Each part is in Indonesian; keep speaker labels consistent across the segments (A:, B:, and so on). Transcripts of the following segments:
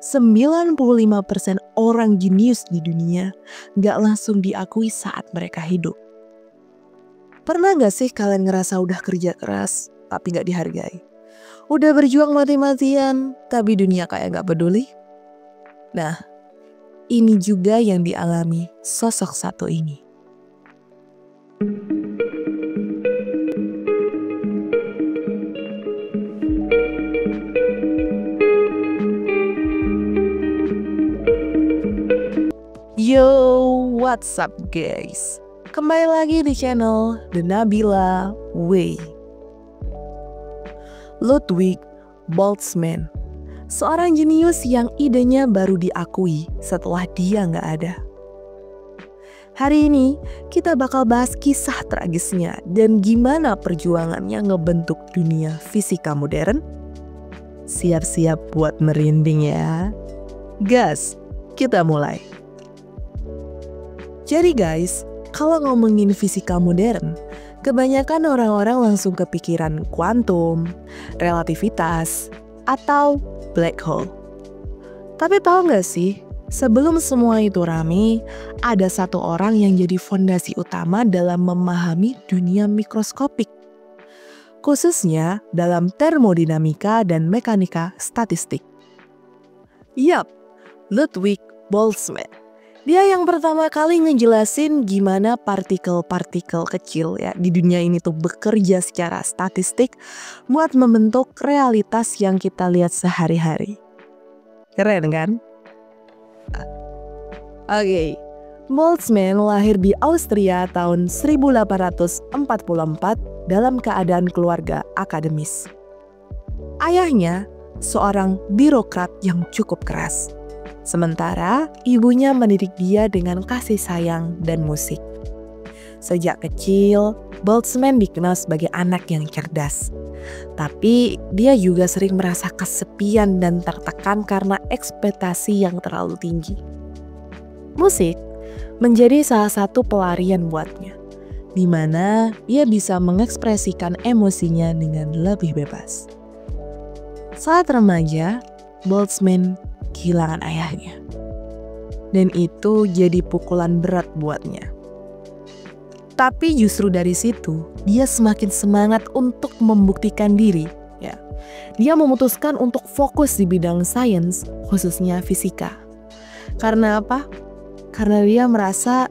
A: 95% orang jenius di dunia gak langsung diakui saat mereka hidup. Pernah gak sih kalian ngerasa udah kerja keras tapi gak dihargai? Udah berjuang mati-matian tapi dunia kayak gak peduli? Nah, ini juga yang dialami sosok satu ini. Yo, what's up guys? Kembali lagi di channel The Nabila Way. Ludwig Boltzmann, seorang jenius yang idenya baru diakui setelah dia nggak ada. Hari ini kita bakal bahas kisah tragisnya dan gimana perjuangannya ngebentuk dunia fisika modern. Siap-siap buat merinding ya. Gas, kita mulai. Jadi guys, kalau ngomongin fisika modern, kebanyakan orang-orang langsung kepikiran kuantum, relativitas, atau black hole. Tapi tahu nggak sih, sebelum semua itu rame, ada satu orang yang jadi fondasi utama dalam memahami dunia mikroskopik. Khususnya dalam termodinamika dan mekanika statistik. Yap, Ludwig Boltzmann. Dia yang pertama kali ngejelasin gimana partikel-partikel kecil ya di dunia ini tuh bekerja secara statistik buat membentuk realitas yang kita lihat sehari-hari. Keren kan? Oke. Boltzmann lahir di Austria tahun 1844 dalam keadaan keluarga akademis. Ayahnya seorang birokrat yang cukup keras. Sementara ibunya mendidik dia dengan kasih sayang dan musik. Sejak kecil, Boltzmann dikenal sebagai anak yang cerdas. Tapi dia juga sering merasa kesepian dan tertekan karena ekspektasi yang terlalu tinggi. Musik menjadi salah satu pelarian buatnya, di mana ia bisa mengekspresikan emosinya dengan lebih bebas. Saat remaja, Boltzmann kehilangan ayahnya. Dan itu jadi pukulan berat buatnya. Tapi justru dari situ, dia semakin semangat untuk membuktikan diri. Ya. Dia memutuskan untuk fokus di bidang sains, khususnya fisika. Karena apa? Karena dia merasa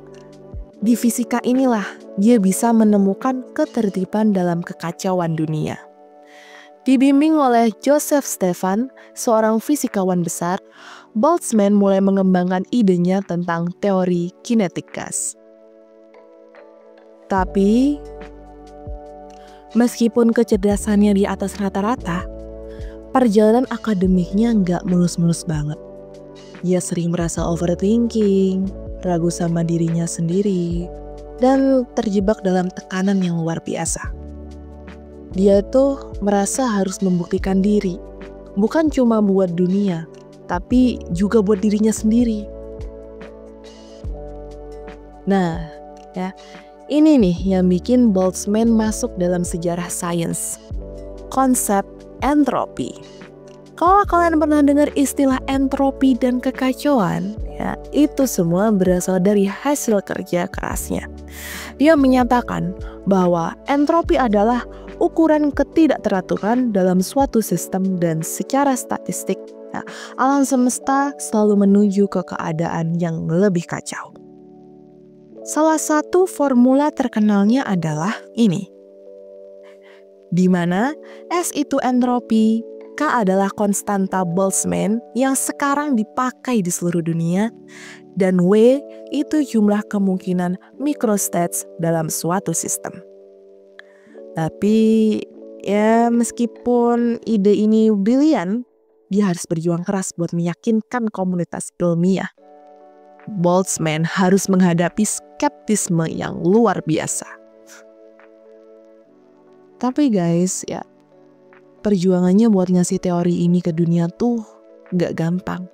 A: di fisika inilah dia bisa menemukan ketertiban dalam kekacauan dunia. Dibimbing oleh Joseph Stefan, seorang fisikawan besar, Boltzmann mulai mengembangkan idenya tentang teori kinetik gas. Tapi, meskipun kecerdasannya di atas rata-rata, perjalanan akademiknya nggak mulus-mulus banget. Dia sering merasa overthinking, ragu sama dirinya sendiri, dan terjebak dalam tekanan yang luar biasa. Dia tuh merasa harus membuktikan diri, bukan cuma buat dunia, tapi juga buat dirinya sendiri. Nah, ya, ini nih yang bikin Boltzmann masuk dalam sejarah sains. Konsep entropi. Kalau kalian pernah dengar istilah entropi dan kekacauan, ya, itu semua berasal dari hasil kerja kerasnya. Dia menyatakan bahwa entropi adalah ukuran ketidakteraturan dalam suatu sistem dan secara statistik, ya, alam semesta selalu menuju ke keadaan yang lebih kacau. Salah satu formula terkenalnya adalah ini, di mana S itu entropi, K adalah konstanta Boltzmann yang sekarang dipakai di seluruh dunia, dan W itu jumlah kemungkinan microstats dalam suatu sistem. Tapi ya meskipun ide ini brilian, dia harus berjuang keras buat meyakinkan komunitas ilmiah. Boltzmann harus menghadapi skeptisme yang luar biasa. Tapi guys, ya perjuangannya buat ngasih teori ini ke dunia tuh gak gampang.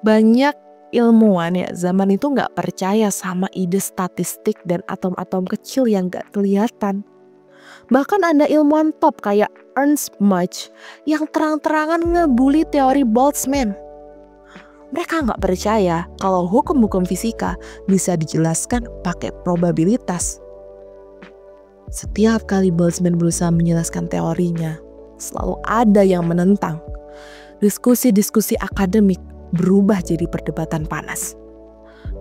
A: Banyak ilmuwan ya zaman itu gak percaya sama ide statistik dan atom-atom kecil yang gak kelihatan. Bahkan ada ilmuwan top kayak Ernst Mach yang terang-terangan ngebully teori Boltzmann. Mereka nggak percaya kalau hukum-hukum fisika bisa dijelaskan pakai probabilitas. Setiap kali Boltzmann berusaha menjelaskan teorinya, selalu ada yang menentang. Diskusi-diskusi akademik berubah jadi perdebatan panas.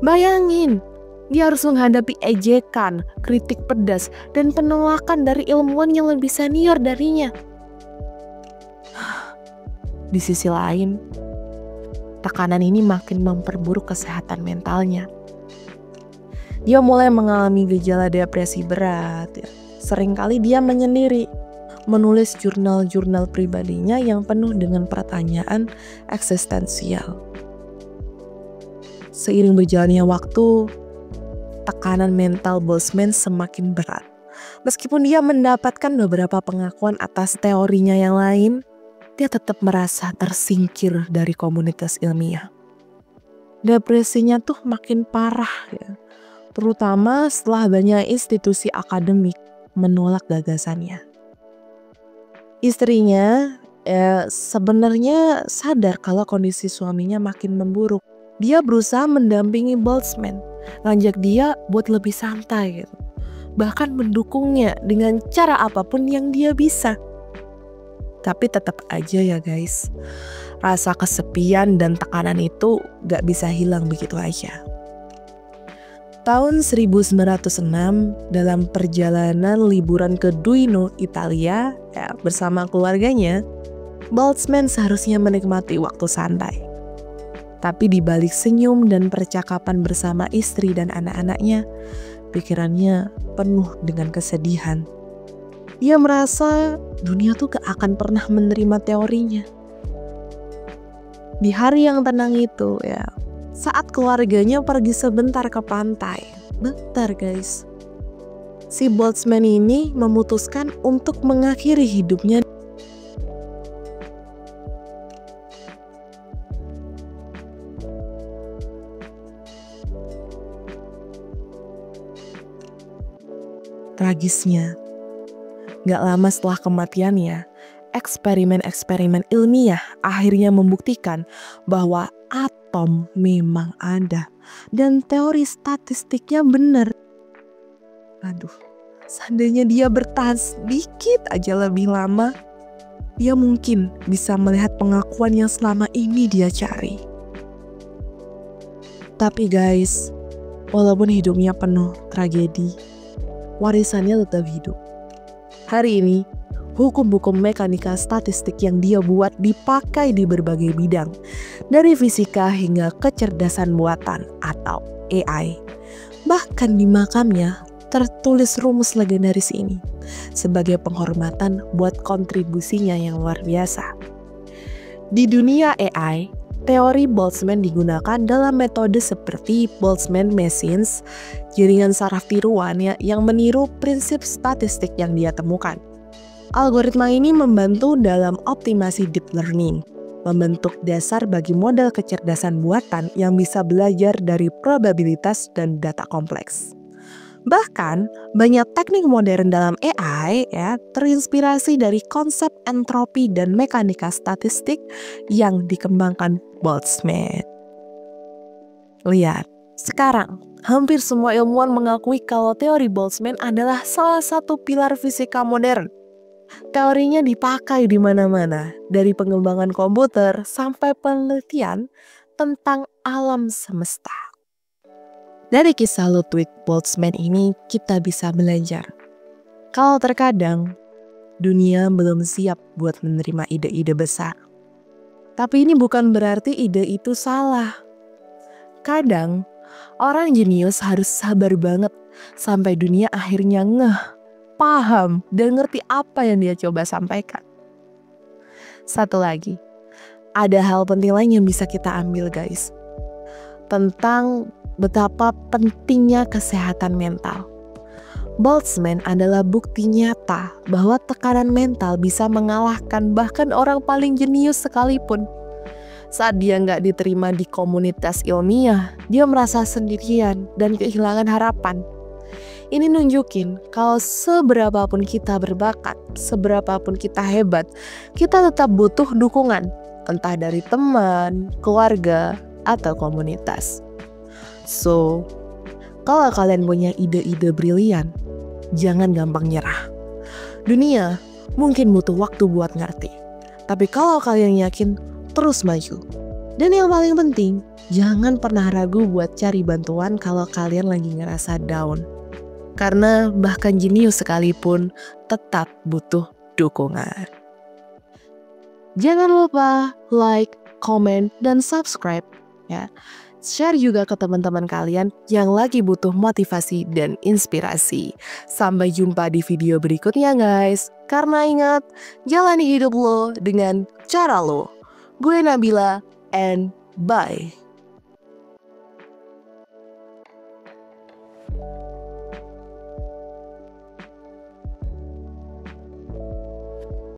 A: Bayangin, dia harus menghadapi ejekan, kritik pedas, dan penolakan dari ilmuwan yang lebih senior darinya. Di sisi lain, tekanan ini makin memperburuk kesehatan mentalnya. Dia mulai mengalami gejala depresi berat. Seringkali dia menyendiri, menulis jurnal-jurnal pribadinya yang penuh dengan pertanyaan eksistensial. Seiring berjalannya waktu, tekanan mental Boltzmann semakin berat. Meskipun dia mendapatkan beberapa pengakuan atas teorinya yang lain, dia tetap merasa tersingkir dari komunitas ilmiah. Depresinya tuh makin parah ya, terutama setelah banyak institusi akademik menolak gagasannya. Istrinya sebenarnya sadar kalau kondisi suaminya makin memburuk. Dia berusaha mendampingi Boltzmann, ngajak dia buat lebih santai gitu. Bahkan mendukungnya dengan cara apapun yang dia bisa. Tapi tetap aja ya guys, rasa kesepian dan tekanan itu gak bisa hilang begitu aja. Tahun 1906, dalam perjalanan liburan ke Duino, Italia, bersama keluarganya, Boltzmann seharusnya menikmati waktu santai. Tapi di balik senyum dan percakapan bersama istri dan anak-anaknya, pikirannya penuh dengan kesedihan. Dia merasa dunia tuh gak akan pernah menerima teorinya. Di hari yang tenang itu saat keluarganya pergi sebentar ke pantai. Bentar guys. Si Boltzmann ini memutuskan untuk mengakhiri hidupnya. Tragisnya, gak lama setelah kematiannya, eksperimen-eksperimen ilmiah akhirnya membuktikan bahwa atom memang ada dan teori statistiknya benar. Aduh, seandainya dia bertahan sedikit aja lebih lama, dia mungkin bisa melihat pengakuan yang selama ini dia cari. Tapi guys, walaupun hidupnya penuh tragedi, warisannya tetap hidup. Hari ini, hukum-hukum mekanika statistik yang dia buat dipakai di berbagai bidang, dari fisika hingga kecerdasan buatan atau AI. Bahkan di makamnya tertulis rumus legendaris ini sebagai penghormatan buat kontribusinya yang luar biasa. Di dunia AI, teori Boltzmann digunakan dalam metode seperti Boltzmann machines, jaringan saraf tiruan yang meniru prinsip statistik yang dia temukan. Algoritma ini membantu dalam optimasi deep learning, membentuk dasar bagi model kecerdasan buatan yang bisa belajar dari probabilitas dan data kompleks. Bahkan, banyak teknik modern dalam AI terinspirasi dari konsep entropi dan mekanika statistik yang dikembangkan Boltzmann. Lihat, sekarang hampir semua ilmuwan mengakui kalau teori Boltzmann adalah salah satu pilar fisika modern. Teorinya dipakai di mana-mana, dari pengembangan komputer sampai penelitian tentang alam semesta. Dari kisah Ludwig Boltzmann ini kita bisa belajar kalau terkadang dunia belum siap buat menerima ide-ide besar. Tapi ini bukan berarti ide itu salah. Kadang orang jenius harus sabar banget sampai dunia akhirnya paham dan ngerti apa yang dia coba sampaikan. Satu lagi, ada hal penting lain yang bisa kita ambil guys, tentang betapa pentingnya kesehatan mental. Boltzmann adalah bukti nyata bahwa tekanan mental bisa mengalahkan bahkan orang paling jenius sekalipun. Saat dia nggak diterima di komunitas ilmiah, dia merasa sendirian dan kehilangan harapan. Ini nunjukin kalau seberapapun kita berbakat, seberapapun kita hebat, kita tetap butuh dukungan, entah dari teman, keluarga, atau komunitas. So, kalau kalian punya ide-ide brilian, jangan gampang nyerah. Dunia mungkin butuh waktu buat ngerti, tapi kalau kalian yakin, terus maju. Dan yang paling penting, jangan pernah ragu buat cari bantuan kalau kalian lagi ngerasa down. Karena bahkan jenius sekalipun tetap butuh dukungan. Jangan lupa like, comment, dan subscribe ya. Share juga ke teman-teman kalian yang lagi butuh motivasi dan inspirasi. Sampai jumpa di video berikutnya guys. Karena ingat, jalani hidup lo dengan cara lo. Gue Nabila, and bye.